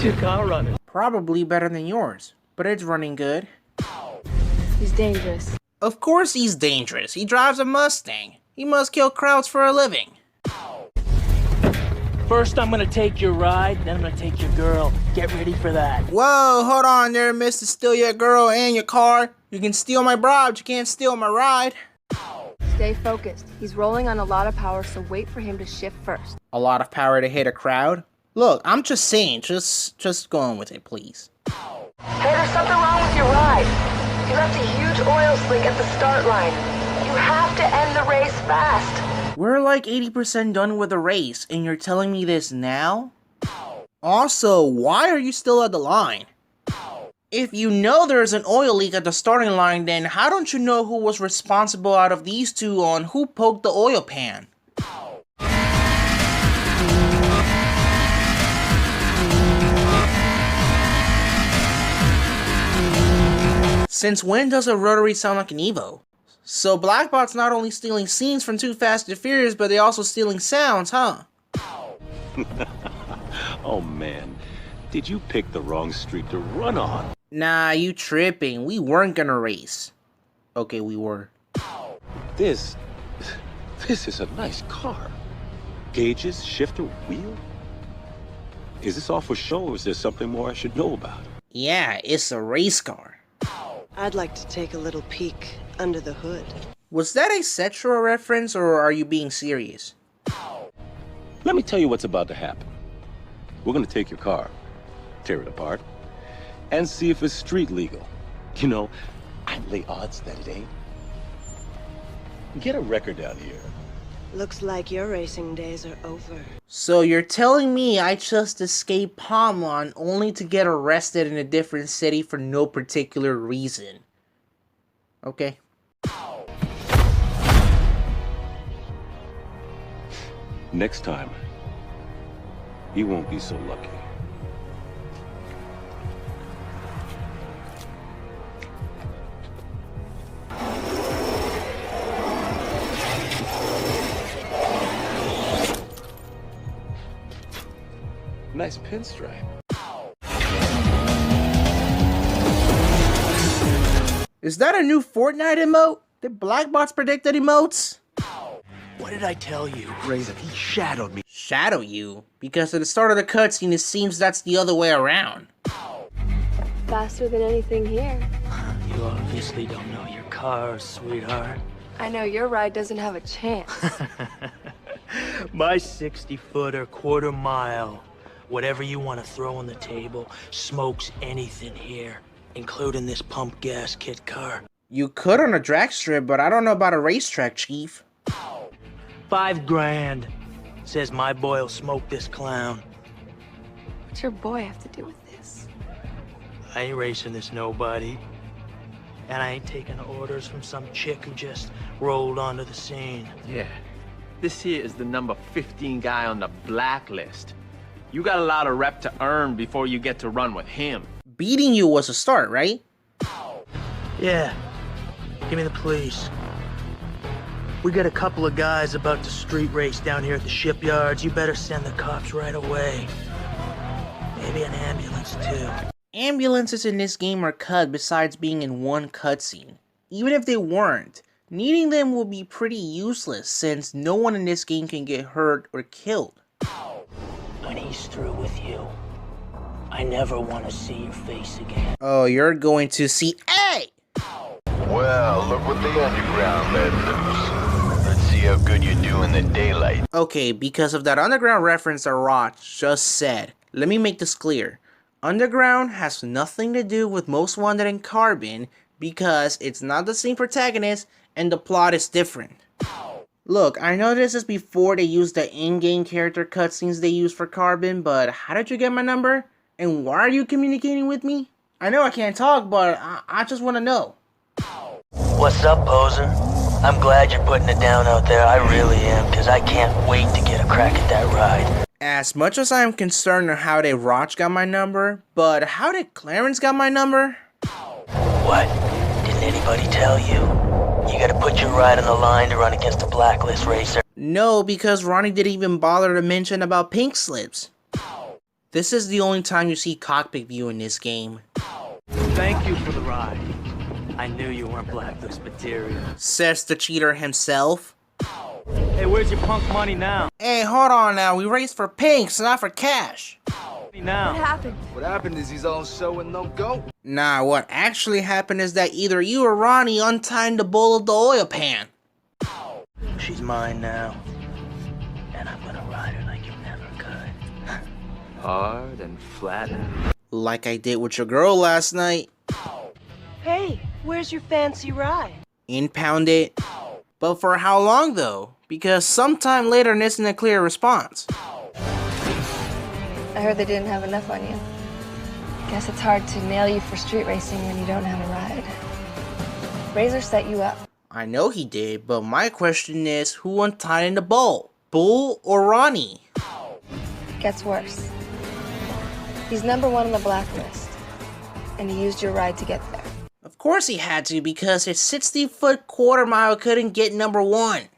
How's your car running? Probably better than yours, but it's running good. He's dangerous. Of course he's dangerous. He drives a Mustang. He must kill crowds for a living. First I'm gonna take your ride, then I'm gonna take your girl. Get ready for that. Whoa, hold on there, mister. Steal your girl and your car. You can steal my bride, but you can't steal my ride. Stay focused. He's rolling on a lot of power, so wait for him to shift first. A lot of power to hit a crowd? Look, I'm just saying, just go on with it, please. Hey, there's something wrong with your ride. You left a huge oil slick at the start line. You have to end the race fast. We're like 80% done with the race, and you're telling me this now? Also, why are you still at the line? If you know there's an oil leak at the starting line, then how don't you know who was responsible out of these two on who poked the oil pan? Since when does a rotary sound like an Evo? So Blackbot's not only stealing scenes from Too Fast and Furious, but they're also stealing sounds, huh? Oh man, did you pick the wrong street to run on? Nah, you tripping. We weren't gonna race. Okay, we were. This is a nice car. Gauges, shifter, wheel? Is this all for show or is there something more I should know about? Yeah, it's a race car. I'd like to take a little peek under the hood. Was that a sexual reference or are you being serious? Let me tell you what's about to happen. We're gonna take your car, tear it apart, and see if it's street legal. You know, I'd lay odds that it ain't. Get a record down here. Looks like your racing days are over. So you're telling me I just escaped Pomlon only to get arrested in a different city for no particular reason? Okay. Next time, you won't be so lucky. Nice pinstripe. Is that a new Fortnite emote? Did Blackbots predicted emotes? What did I tell you? Razor, he shadowed me. Shadow you? Because at the start of the cutscene it seems that's the other way around. Faster than anything here. You obviously don't know your car, sweetheart. I know your ride doesn't have a chance. My 60-footer, quarter mile. Whatever you want to throw on the table, smokes anything here, including this pump gas kit car. You could on a drag strip, but I don't know about a racetrack, Chief. $5 grand. Says my boy'll smoke this clown. What's your boy have to do with this? I ain't racing this nobody. And I ain't taking orders from some chick who just rolled onto the scene. Yeah. This here is the number 15 guy on the Blacklist. You got a lot of rep to earn before you get to run with him. Beating you was a start, right? Yeah. Give me the police. We got a couple of guys about to street race down here at the shipyards. You better send the cops right away. Maybe an ambulance, too. Ambulances in this game are cut besides being in one cutscene. Even if they weren't, needing them will be pretty useless since no one in this game can get hurt or killed. When he's through with you, I never want to see your face again. Oh, you're going to see... Hey! Well, look what the underground let loose. Let's see how good you do in the daylight. Okay, because of that underground reference that Rod just said, let me make this clear. Underground has nothing to do with Most Wanted and Carbon because it's not the same protagonist and the plot is different. Look, I know this is before they used the in-game character cutscenes they use for Carbon, but how did you get my number? And why are you communicating with me? I know I can't talk, but I just want to know. What's up, poser? I'm glad you're putting it down out there. I really am, because I can't wait to get a crack at that ride. As much as I am concerned on how did Roch got my number, but how did Clarence got my number? What? Didn't anybody tell you? You gotta put your ride on the line to run against a Blacklist racer. No, because Ronnie didn't even bother to mention about pink slips. This is the only time you see cockpit view in this game. Thank you for the ride. I knew you weren't Blacklist material. Says the cheater himself. Hey, where's your punk money now? Hey, hold on now. We raced for pinks, not for cash. What happened? What happened is he's on show and no go. Nah, what actually happened is that either you or Ronnie untied the bowl of the oil pan. She's mine now. And I'm gonna ride her like you never could. Hard and flat. Like I did with your girl last night. Hey, where's your fancy ride? Impound it. But for how long though? Because sometime later isn't a clear response. I heard they didn't have enough on you. Guess it's hard to nail you for street racing when you don't have a ride. Razor set you up. I know he did, but my question is, who untied in the bowl? Bull or Ronnie? Gets worse. He's #1 on the Blacklist, and he used your ride to get there. Of course he had to, because his 60-foot quarter mile couldn't get #1.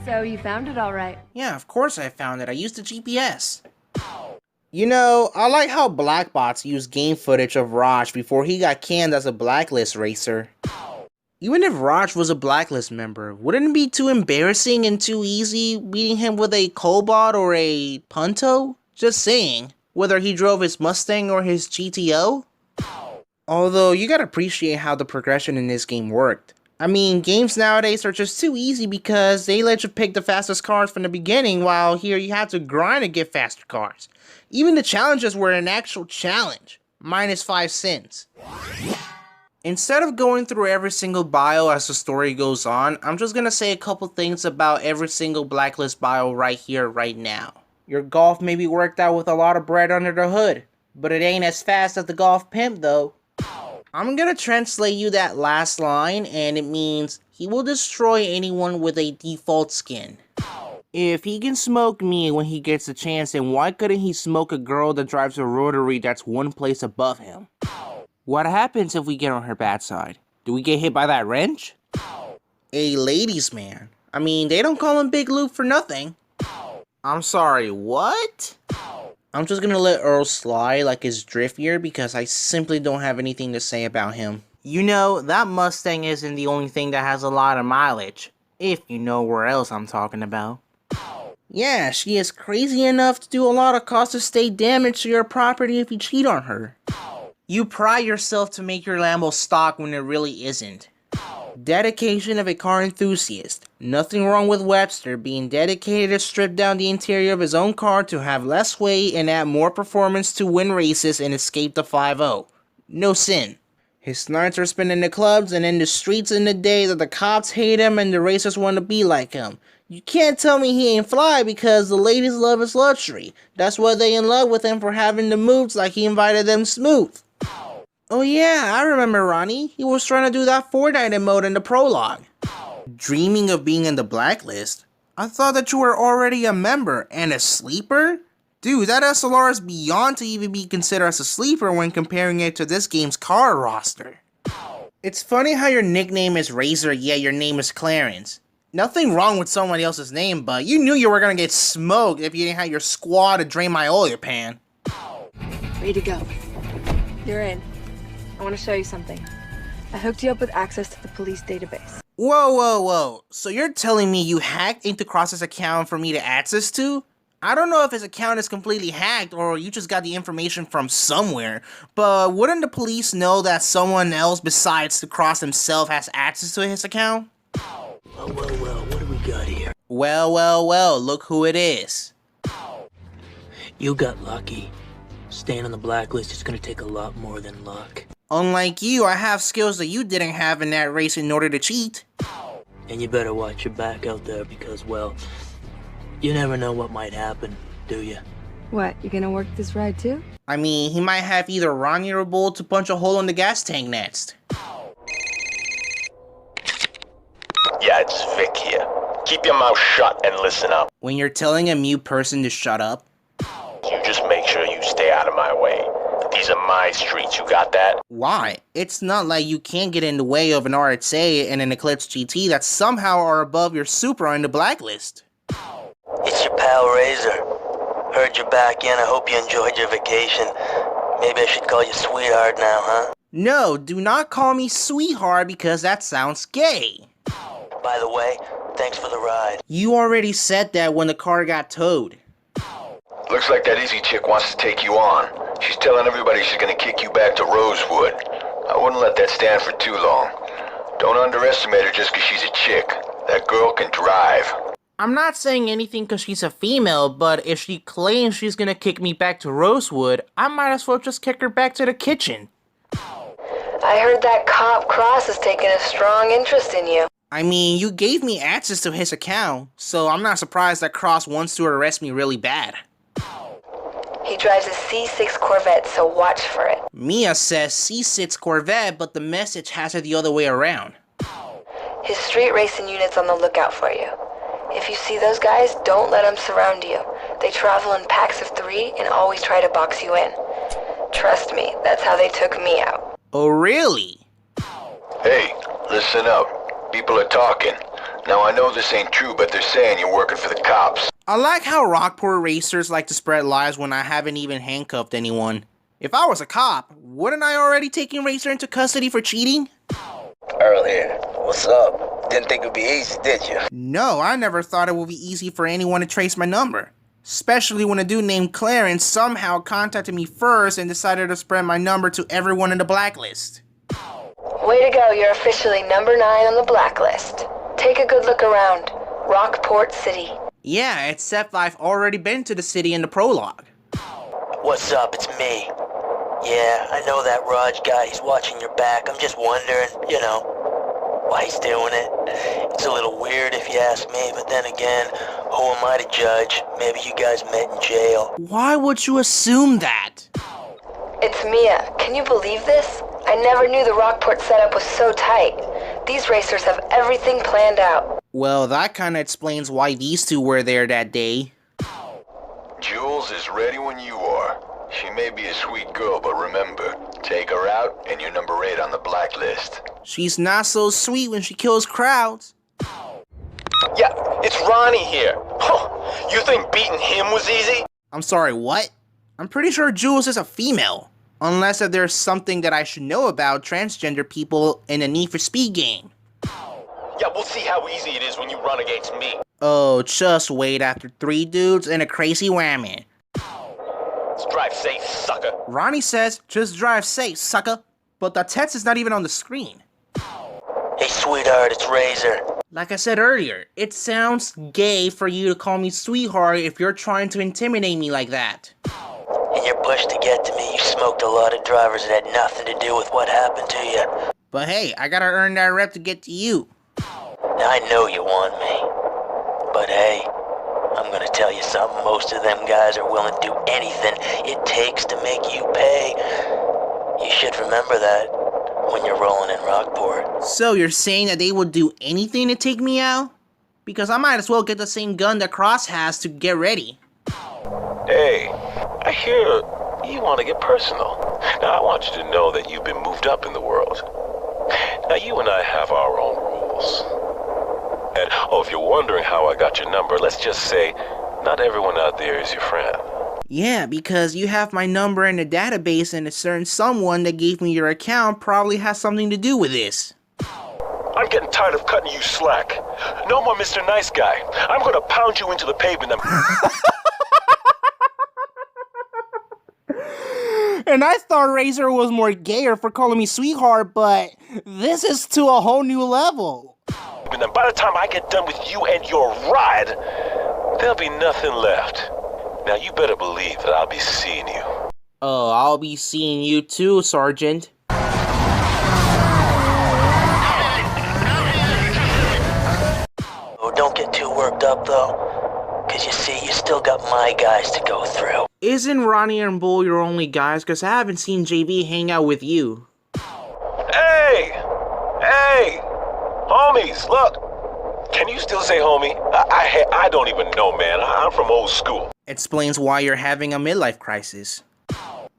So you found it all right. Yeah, of course I found it. I used the GPS. You know, I like how Blackbots used game footage of Raj before he got canned as a Blacklist racer. Even if Raj was a Blacklist member, wouldn't it be too embarrassing and too easy beating him with a Cobalt or a Punto? Just saying. Whether he drove his Mustang or his GTO? Although, you gotta appreciate how the progression in this game worked. I mean, games nowadays are just too easy because they let you pick the fastest cars from the beginning, while here you have to grind to get faster cars. Even the challenges were an actual challenge. Minus 5 cents. Instead of going through every single bio as the story goes on, I'm just gonna say a couple things about every single Blacklist bio right here, right now. Your golf may be worked out with a lot of bread under the hood, but it ain't as fast as the golf pimp though. I'm gonna translate you that last line, and it means, he will destroy anyone with a default skin. If he can smoke me when he gets a chance, then why couldn't he smoke a girl that drives a rotary that's one place above him? What happens if we get on her bad side? Do we get hit by that wrench? A ladies' man. I mean, they don't call him Big Luke for nothing. I'm sorry, what? I'm just gonna let Earl slide like his drift year because I simply don't have anything to say about him. You know, that Mustang isn't the only thing that has a lot of mileage. If you know where else I'm talking about. Yeah, she is crazy enough to do a lot of cause to stay damage to your property if you cheat on her. You pride yourself to make your Lambo stock when it really isn't. Dedication of a car enthusiast. Nothing wrong with Webster being dedicated to strip down the interior of his own car to have less weight and add more performance to win races and escape the 5-0. No sin. His nights are spent in the clubs and in the streets in the day that the cops hate him and the racers want to be like him. You can't tell me he ain't fly because the ladies love his luxury. That's why they in love with him for having the moves like he invited them smooth. Oh yeah, I remember Ronnie. He was trying to do that Fortnite mode in the prologue. Dreaming of being in the Blacklist? I thought that you were already a member and a sleeper? Dude, that SLR is beyond to even be considered as a sleeper when comparing it to this game's car roster. It's funny how your nickname is Razor, yet your name is Clarence. Nothing wrong with someone else's name, but you knew you were gonna get smoked if you didn't have your squad to drain my oil pan. Ready to go. You're in. I want to show you something. I hooked you up with access to the police database. Whoa, whoa, whoa. So you're telling me you hacked into Cross's account for me to access to? I don't know if his account is completely hacked or you just got the information from somewhere, but wouldn't the police know that someone else besides the Cross himself has access to his account? Well, what do we got here? Well, look who it is. You got lucky. Staying on the Blacklist is gonna take a lot more than luck. Unlike you, I have skills that you didn't have in that race in order to cheat. And you better watch your back out there because, well, you never know what might happen, do you? What, you gonna work this ride too? I mean, he might have either Ronnie or Bull to punch a hole in the gas tank next. Yeah, it's Vic here. Keep your mouth shut and listen up. When you're telling a mute person to shut up, You just make sure you stay out of my way. These are my streets, you got that? why? It's not like you can't get in the way of an RXA and an Eclipse GT that somehow are above your Supra in the Blacklist. It's your pal Razor. Heard you're back in. I hope you enjoyed your vacation. Maybe I should call you sweetheart now, huh? No, do not call me sweetheart because that sounds gay. By the way, thanks for the ride. You already said that when the car got towed. Looks like that Izzy chick wants to take you on. She's telling everybody she's gonna kick you back to Rosewood. I wouldn't let that stand for too long. Don't underestimate her just 'cause she's a chick. That girl can drive. I'm not saying anything because she's a female, but if she claims she's gonna kick me back to Rosewood, I might as well just kick her back to the kitchen. I heard that cop Cross is taking a strong interest in you. I mean, you gave me access to his account, so I'm not surprised that Cross wants to arrest me really bad. He drives a C6 Corvette, so watch for it. Mia says C6 Corvette, but the message has it the other way around. His street racing unit's on the lookout for you. If you see those guys, don't let them surround you. They travel in packs of 3 and always try to box you in. Trust me, that's how they took me out. Oh, really? Hey, listen up. People are talking. Now I know this ain't true, but they're saying you're working for the cops. I like how Rockport racers like to spread lies when I haven't even handcuffed anyone. If I was a cop, wouldn't I already taking Racer into custody for cheating? Earl here. What's up? Didn't think it'd be easy, did you? No, I never thought it would be easy for anyone to trace my number. Especially when a dude named Clarence somehow contacted me first and decided to spread my number to everyone in the blacklist. Way to go, you're officially number 9 on the blacklist. Take a good look around. Rockport City. Yeah, except I've already been to the city in the prologue. What's up? It's me. Yeah, I know that Raj guy. He's watching your back. I'm just wondering, why he's doing it. It's a little weird if you ask me, but then again, who am I to judge? Maybe you guys met in jail. Why would you assume that? It's Mia. Can you believe this? I never knew the Rockport setup was so tight. These racers have everything planned out. Well, that kinda explains why these two were there that day. Jules is ready when you are. She may be a sweet girl, but remember, take her out and you're number 8 on the blacklist. She's not so sweet when she kills crowds. Yeah, it's Ronnie here. Huh, you think beating him was easy? I'm sorry, what? I'm pretty sure Jules is a female. Unless if there's something that I should know about transgender people in a Need for Speed game. Yeah, we'll see how easy it is when you run against me. Oh, just wait after 3 dudes and a crazy whammy. Let's drive safe, sucker. Ronnie says, just drive safe, sucker. But the text is not even on the screen. Hey, sweetheart, it's Razor. Like I said earlier, it sounds gay for you to call me sweetheart if you're trying to intimidate me like that. In your push to get to me, you smoked a lot of drivers that had nothing to do with what happened to you. But hey, I gotta earn that rep to get to you. Now, I know you want me. But hey, I'm gonna tell you something. Most of them guys are willing to do anything it takes to make you pay. You should remember that when you're rolling in Rockport. So you're saying that they would do anything to take me out? Because I might as well get the same gun that Cross has to get ready. Hey, I hear you want to get personal. Now, I want you to know that you've been moved up in the world. Now, you and I have our own rules. And, if you're wondering how I got your number, let's just say, not everyone out there is your friend. Yeah, because you have my number in the database and a certain someone that gave me your account probably has something to do with this. I'm getting tired of cutting you slack. No more Mr. Nice Guy. I'm gonna pound you into the pavement and... And I thought Razor was more gayer for calling me sweetheart, but this is to a whole new level. And then by the time I get done with you and your ride, there'll be nothing left. Now you better believe that I'll be seeing you. Oh, I'll be seeing you too, Sergeant. Oh, don't get too worked up, though. Because you see, you still got my guys to go through. Isn't Ronnie and Bull your only guys? Because I haven't seen JV hang out with you. Hey! Hey! Homies, look! Can you still say homie? I don't even know, man. I'm from old school. Explains why you're having a midlife crisis.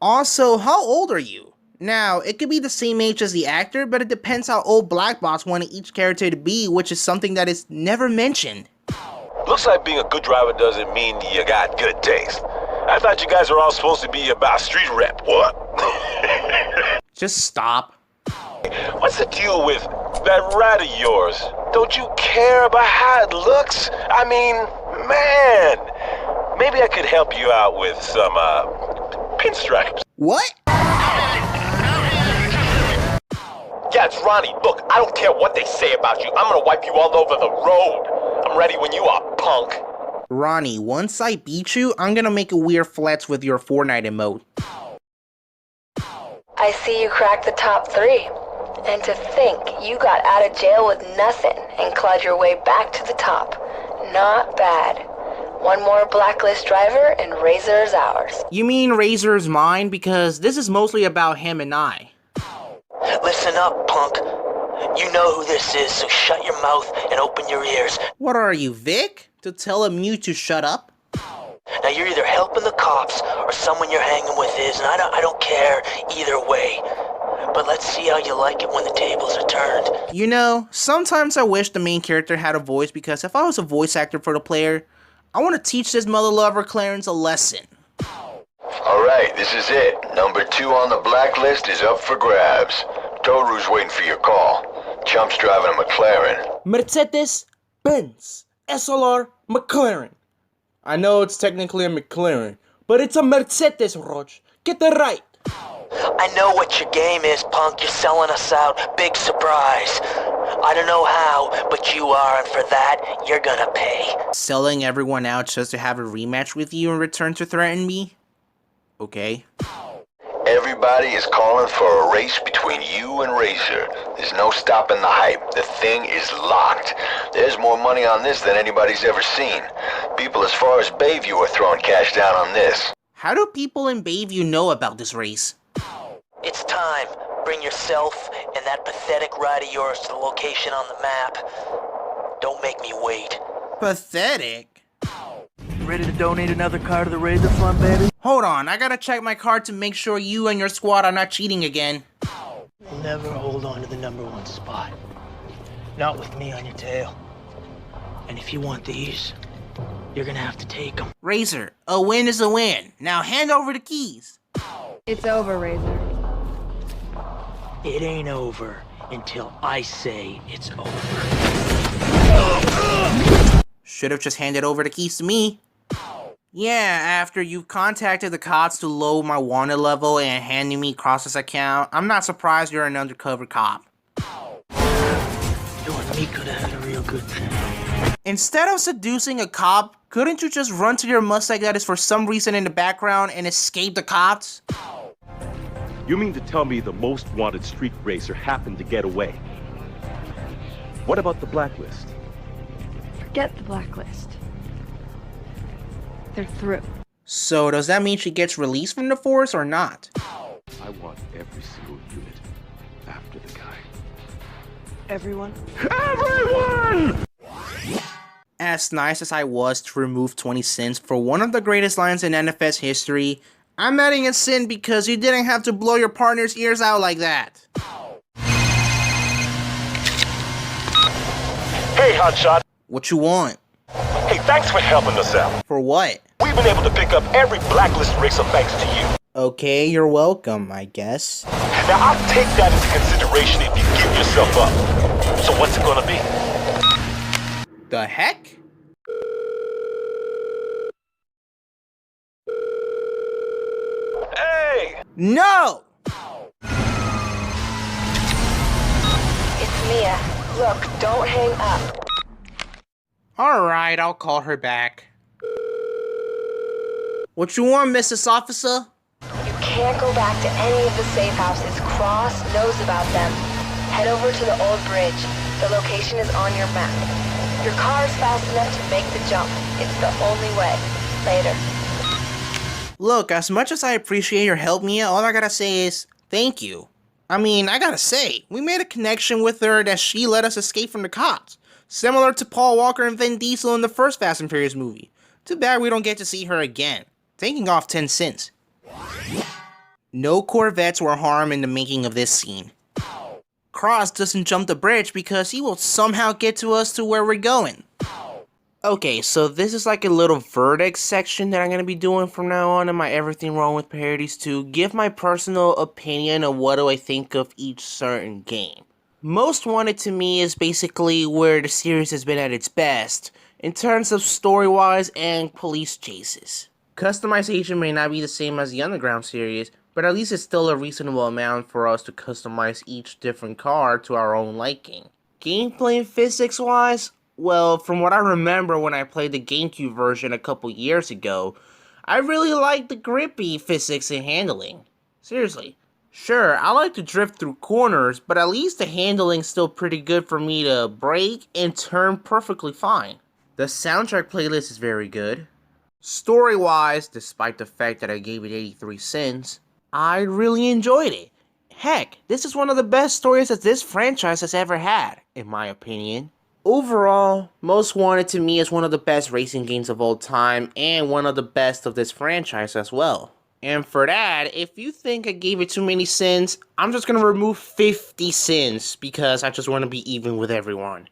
Also, how old are you? Now, it could be the same age as the actor, but it depends how old Black Box wanted each character to be, which is something that is never mentioned. Looks like being a good driver doesn't mean you got good taste. I thought you guys were all supposed to be about street rep. What? Just stop. What's the deal with that rat of yours? Don't you care about how it looks? I mean, man, maybe I could help you out with some, pinstripes. What? Yeah, it's Ronnie. Look, I don't care what they say about you. I'm gonna wipe you all over the road. I'm ready when you are, punk. Ronnie, once I beat you, I'm gonna make a weird flex with your Fortnite emote. I see you cracked the top 3. And to think you got out of jail with nothing and clawed your way back to the top. Not bad. One more Blacklist driver and Razor is ours. You mean Razor's mine? Because this is mostly about him and I. Listen up, punk. You know who this is, so shut your mouth and open your ears. What are you, Vic? To tell a mute to shut up? Now you're either helping the cops or someone you're hanging with is, and I don't care either way. But let's see how you like it when the tables are turned. You know, sometimes I wish the main character had a voice, because if I was a voice actor for the player, I want to teach this mother lover Clarence a lesson. Alright, this is it. Number 2 on the blacklist is up for grabs. Toru's waiting for your call. Chump's driving a McLaren. Mercedes-Benz SLR McLaren. I know it's technically a McLaren, but it's a Mercedes, Rog. Get it right. I know what your game is, punk. You're selling us out. Big surprise. I don't know how, but you are, and for that, you're gonna pay. Selling everyone out just to have a rematch with you in return to threaten me? Okay. Everybody is calling for a race between you and Razor. There's no stopping the hype. The thing is locked. There's more money on this than anybody's ever seen. People as far as Bayview are throwing cash down on this. How do people in Bayview know about this race? It's time. Bring yourself and that pathetic ride of yours to the location on the map. Don't make me wait. Pathetic? Ready to donate another car to the Razor Fund, baby? Hold on, I gotta check my card to make sure you and your squad are not cheating again. Never hold on to the #1 spot. Not with me on your tail. And if you want these, you're gonna have to take them. Razor, a win is a win. Now hand over the keys. It's over, Razor. It ain't over until I say it's over. Should have just handed over the keys to me. Yeah, after you contacted the cops to lower my wanted level and handing me Cross's account, I'm not surprised you're an undercover cop. You and me could have had a real good thing. Instead of seducing a cop, couldn't you just run to your Mustang that is for some reason in the background and escape the cops? You mean to tell me the most wanted street racer happened to get away? What about the blacklist? Forget the blacklist. They're through. So does that mean she gets released from the force or not? I want every single unit after the guy. Everyone? Everyone! As nice as I was to remove 20 cents for one of the greatest lines in NFS history, I'm adding a sin because you didn't have to blow your partner's ears out like that. Hey, hotshot. What you want? Hey, thanks for helping us out. For what? We've been able to pick up every blacklist racer thanks to you. Okay, you're welcome, I guess. Now, I'll take that into consideration if you give yourself up. So what's it gonna be? The heck? Hey! No! It's Mia. Look, don't hang up. Alright, I'll call her back. What you want, Mrs. Officer? You can't go back to any of the safe houses. Cross knows about them. Head over to the old bridge. The location is on your map. Your car is fast enough to make the jump. It's the only way. Later. Look, as much as I appreciate your help, Mia, all I gotta say is thank you. I mean, I gotta say, we made a connection with her that she let us escape from the cops. Similar to Paul Walker and Vin Diesel in the first Fast and Furious movie. Too bad we don't get to see her again. Taking off 10 cents. No Corvettes were harmed in the making of this scene. Cross doesn't jump the bridge because he will somehow get to us to where we're going. Okay, so this is like a little verdict section that I'm going to be doing from now on in my Everything Wrong with Parodies to give my personal opinion of what do I think of each certain game. Most Wanted to me is basically where the series has been at its best, in terms of story-wise and police chases. Customization may not be the same as the Underground series, but at least it's still a reasonable amount for us to customize each different car to our own liking. Gameplay and physics-wise, well, from what I remember when I played the GameCube version a couple years ago, I really liked the grippy physics and handling. Seriously. Sure, I like to drift through corners, but at least the handling's still pretty good for me to brake and turn perfectly fine. The soundtrack playlist is very good. Story-wise, despite the fact that I gave it 83 cents, I really enjoyed it. Heck, this is one of the best stories that this franchise has ever had, in my opinion. Overall, Most Wanted to me is one of the best racing games of all time and one of the best of this franchise as well. And for that, if you think I gave it too many sins, I'm just gonna remove 50 sins because I just want to be even with everyone.